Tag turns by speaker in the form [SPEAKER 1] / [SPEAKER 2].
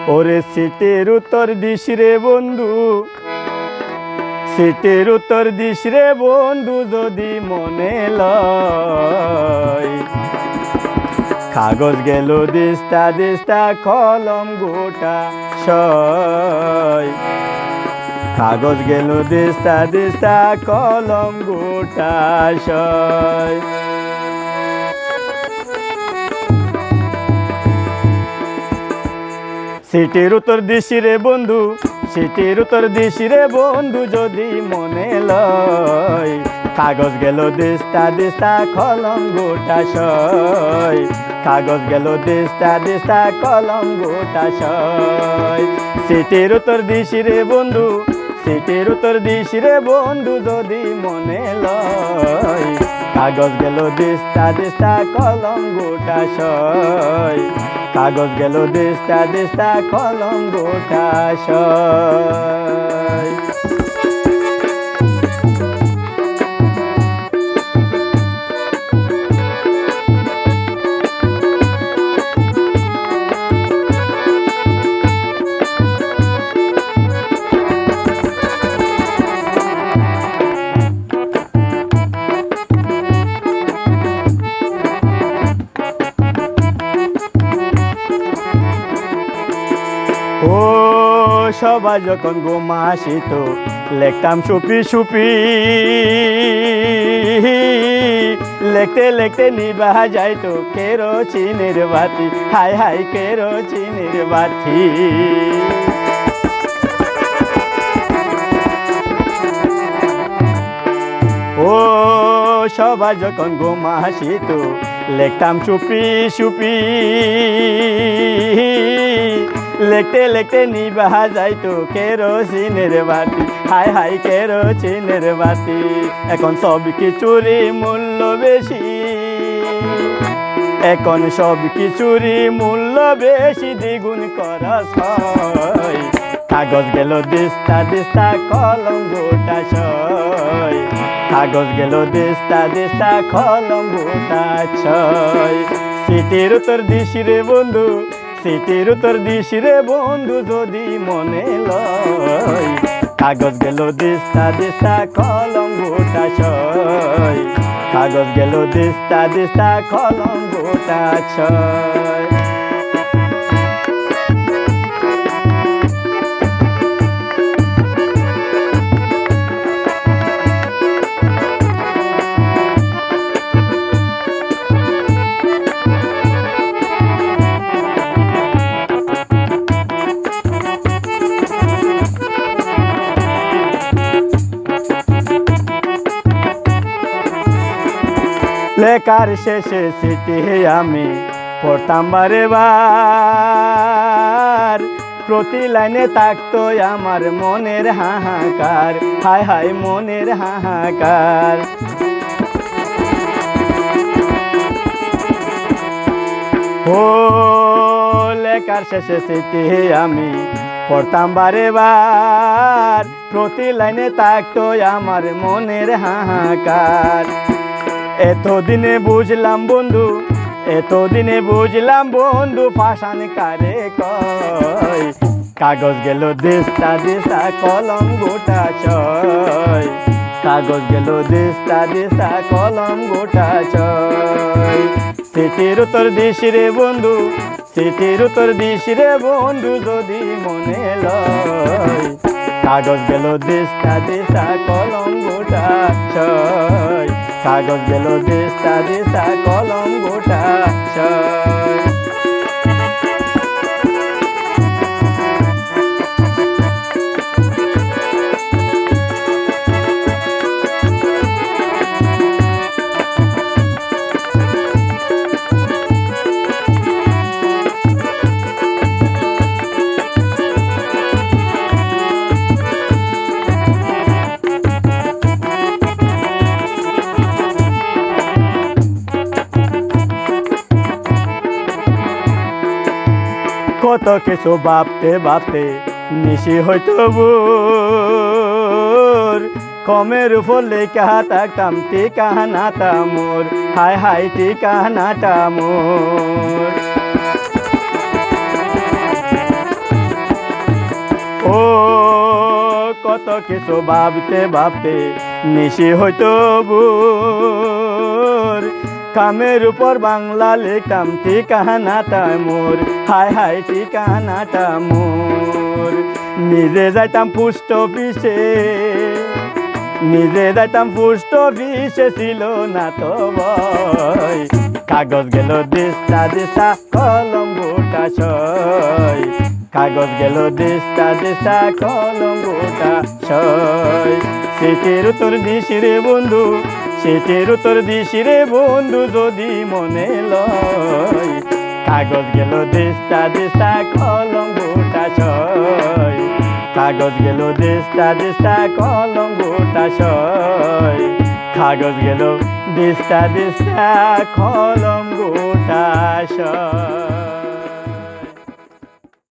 [SPEAKER 1] ওরে সিটের উত্তর দিস রে বন্ধু, সিটের উত্তর দিস রে বন্ধু যদি মনে লয়। কাগজ গেল দিস্তা দিস্তা কলম গোটা সয়। কাগজ গেল দিস্তা দিস্তা কলম গোটা সয়। সিটের উত্তর দিস রে বন্ধু, সিটের উত্তর দিস রে বন্ধু যদি মনে লয়। কাগজ গেল দিস্তা দিস্তা কলম গোটা সয়। কাগজ গেল দিস্তা দিস্তা কলম গোটা সয়। সিটের উত্তর দিস রে বন্ধু, সিটের উত্তর দিস রে বন্ধু যদি মনে লয়। কাগজ গেল দিস্তা দিস্তা কলম গোটা সয়। কাগজ গেল দিস্তা দিস্তা কলম গোটা সয়। ও সবাই যখন ঘুমাসিত লেখতাম সুপি সুপি, লেখতে লেখতে নিভা যাইতো কেরোসিনের বাতি। হাই হাই কেরোসিনের বাতি। ও সবাই যখন ঘুমাসিত লেখতাম সুপি সুপি, লেখতে লেখতে নিভা যাইতো কেরোসিনের বাতি। হাই হাই কেরোসিনের বাতি। এখন সব কিছুরই মূল্য বেশি, এখন সব কিছুরই মূল্য বেশি দ্বিগুণ খরচ হয়। কাগজ গেল দিস্তা দিস্তা কলম গোটা সয়। কাগজ গেল দিস্তা দিস্তা কলম গোটা সয়। সিটের উত্তর দিস রে বন্ধু, সিটের উত্তর দিস রে বন্ধু যদি মনে লয়। কাগজ গেল দিস্তা দিস্তা কলম গোটা সয়। কাগজ গেল দিস্তা দিস্তা কলম গোটা সয়। লেখার শেষে চিঠি আমি পড়তাম বারে বার। প্রতি লাইনে থাকতো আমার মনের হাহাকার। হায় হায় মনের হাহাকার। ও লেখার শেষে চিঠি আমি পড়তাম বারে বার। প্রতি লাইনে থাকতো আমার মনের হাহাকার। এতদিনে বুঝলাম বন্ধু, এতদিনে বুঝলাম বন্ধু ফাঁসান কারে কয়। কাগজ গেল দিস্তা দিস্তা কলম গোটা সয়। কাগজ গেল দিস্তা দিস্তা কলম গোটা সয়। সিটের উত্তর দিস রে বন্ধু, সিটের উত্তর দিস রে বন্ধু যদি মনে লয়। কাগজ গেল দিস্তা দিস্তা কলম গোটা সয়। কাগজ গেল দিস্তা দিস্তা কলম গোটা সয়। কত কিছু ভাবতে ভাবতে নিশি হইতো ভোর। কমের উপর লেখা থাকতাম ঠিকানাটা মোর। হায় হায় ঠিকানাটা মোর। ও কত কিছু ভাবতে ভাবতে নিশি হইতো ভোর, কামের উপর বাংলা লিখতাম ঠিকানাটা মোর, হায় হায় ঠিকানাটা মোর। নিজে যাইতাম পোস্ট অফিসে, নিজে যাইতাম পোস্ট অফিসে, ছিল না তো ভয়। কাগজ গেল দিস্তা দিস্তা কলম গোটা ছয়, কাগজ গেল দিস্তা দিস্তা কলম গোটা ছয়। চিঠির উত্তর দিস রে বন্ধু, চিঠির উত্তর দিস রে বন্ধু যদি মনে লয়। কাগজ গেল দিস্তা দিস্তা কলম গোটা ছয়, কাগজ গেল দিস্তা দিস্তা কলম গোটা ছয়, কাগজ গেল দিস্তা দিস্তা কলম গোটা ছয়।